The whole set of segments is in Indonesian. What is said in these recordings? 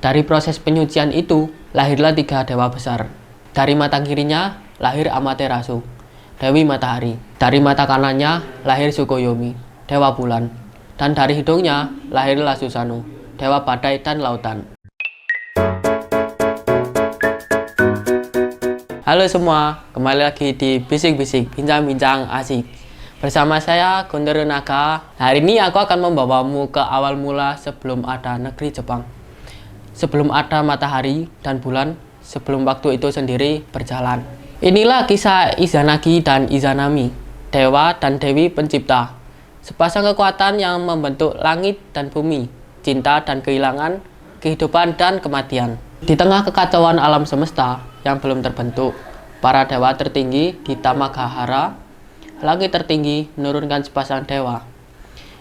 Dari proses penyucian itu, lahirlah 3 dewa besar. Dari mata kirinya, lahir Amaterasu, Dewi Matahari. Dari mata kanannya, lahir Sukoyomi, Dewa Bulan. Dan dari hidungnya, lahirlah Susano, Dewa Badai dan Lautan. Halo semua, kembali lagi di Bisik-Bisik, Bincang-Bincang Asik. Bersama saya, Guntur Naga. Hari ini aku akan membawamu ke awal mula sebelum ada negeri Jepang. Sebelum ada matahari dan bulan, sebelum waktu itu sendiri berjalan. Inilah kisah Izanagi dan Izanami, dewa dan dewi pencipta. Sepasang kekuatan yang membentuk langit dan bumi, cinta dan kehilangan, kehidupan dan kematian. Di tengah kekacauan alam semesta yang belum terbentuk, para dewa tertinggi di Tamagahara, langit tertinggi, menurunkan sepasang dewa,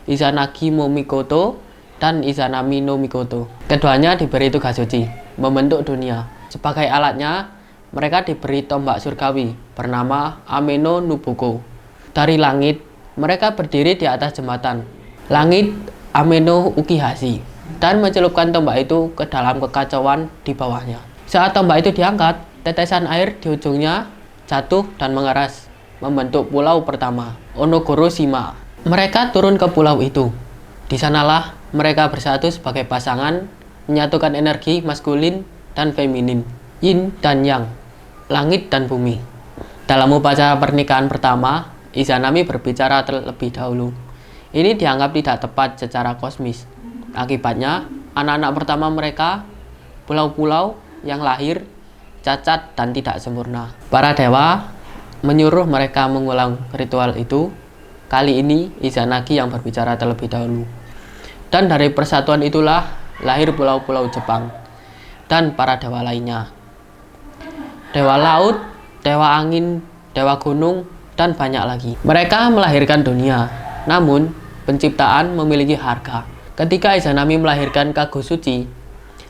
Izanagi no Mikoto dan Izanami no Mikoto. Keduanya diberi tugas suci, membentuk dunia. Sebagai alatnya, mereka diberi tombak surgawi bernama Ameno Nubuko. Dari langit, mereka berdiri di atas jembatan langit Ameno Ukihashi dan mencelupkan tombak itu ke dalam kekacauan di bawahnya. Saat tombak itu diangkat, tetesan air di ujungnya jatuh dan mengeras, membentuk pulau pertama, Onogoro-shima. Mereka turun ke pulau itu. Di sanalah mereka bersatu sebagai pasangan, menyatukan energi maskulin dan feminin, yin dan yang, langit dan bumi. Dalam upacara pernikahan pertama, Izanami berbicara terlebih dahulu. Ini dianggap tidak tepat secara kosmis. Akibatnya, anak-anak pertama mereka, pulau-pulau yang lahir, cacat dan tidak sempurna. Para dewa menyuruh mereka mengulang ritual itu. Kali ini Izanagi yang berbicara terlebih dahulu. Dan dari persatuan itulah lahir pulau-pulau Jepang dan para dewa lainnya. Dewa laut, dewa angin, dewa gunung, dan banyak lagi. Mereka melahirkan dunia, namun penciptaan memiliki harga. Ketika Izanami melahirkan Kagusuchi,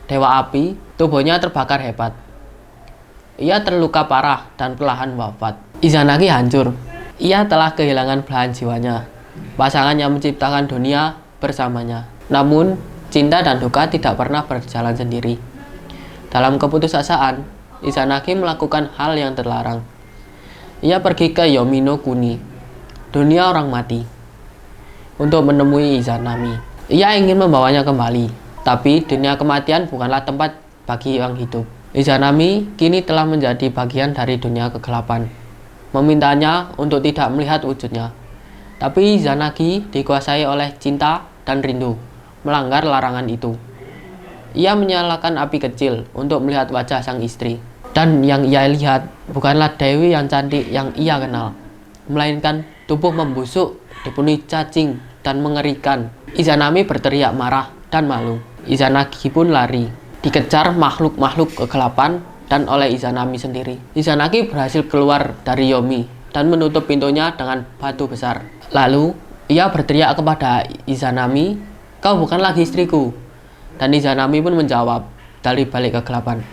dewa api, tubuhnya terbakar hebat. Ia terluka parah dan perlahan wafat. Izanagi hancur. Ia telah kehilangan belahan jiwanya, pasangan yang menciptakan dunia bersamanya. Namun, cinta dan duka tidak pernah berjalan sendiri. Dalam keputusasaan, Izanagi melakukan hal yang terlarang. Ia pergi ke Yomi no Kuni, dunia orang mati, untuk menemui Izanami. Ia ingin membawanya kembali, tapi dunia kematian bukanlah tempat bagi yang hidup. Izanami kini telah menjadi bagian dari dunia kegelapan. Memintanya untuk tidak melihat wujudnya. Tapi Izanagi dikuasai oleh cinta dan rindu, melanggar larangan itu. Ia menyalakan api kecil untuk melihat wajah sang istri. Dan yang ia lihat bukanlah dewi yang cantik yang ia kenal, melainkan tubuh membusuk, dipenuhi cacing dan mengerikan. Izanami berteriak marah dan malu. Izanagi pun lari, dikejar makhluk-makhluk kegelapan dan oleh Izanami sendiri. Izanagi berhasil keluar dari Yomi dan menutup pintunya dengan batu besar. Lalu, ia berteriak kepada Izanami, "Kau bukan lagi istriku." Dan Izanami pun menjawab dari balik kegelapan,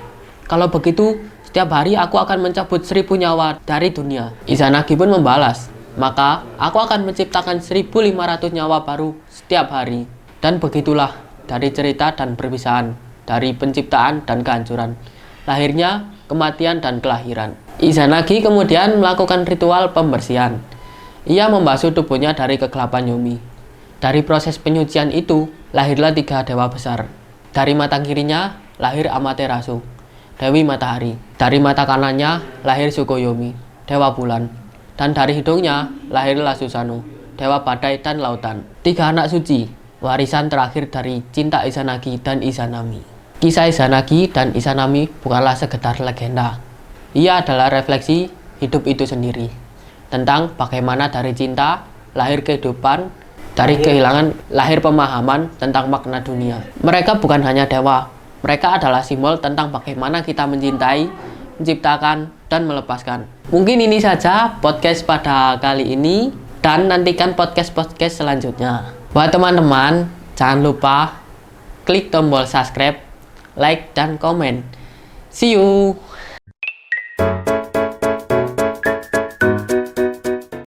"Kalau begitu, setiap hari aku akan mencabut 1000 nyawa dari dunia." Izanagi pun membalas, "Maka aku akan menciptakan 1500 nyawa baru setiap hari." Dan begitulah dari cerita dan perpisahan, dari penciptaan dan kehancuran, lahirnya, kematian, dan kelahiran. Izanagi kemudian melakukan ritual pembersihan. Ia membasuh tubuhnya dari kegelapan Yomi. Dari proses penyucian itu, lahirlah 3 dewa besar. Dari mata kirinya, lahir Amaterasu, Dewi Matahari. Dari mata kanannya, lahir Sukoyomi, Dewa Bulan. Dan dari hidungnya, lahirlah Susano, Dewa Badai dan Lautan. 3 anak suci, warisan terakhir dari cinta Izanagi dan Izanami. Kisah Izanagi dan Izanami bukanlah sekedar legenda. Ia adalah refleksi hidup itu sendiri, tentang bagaimana dari cinta lahir kehidupan, dari kehilangan lahir pemahaman tentang makna dunia. Mereka bukan hanya dewa, mereka adalah simbol tentang bagaimana kita mencintai, menciptakan, dan melepaskan. Mungkin ini saja podcast pada kali ini, dan nantikan podcast-podcast selanjutnya. Buat teman-teman, jangan lupa klik tombol subscribe, like, dan komen. See you!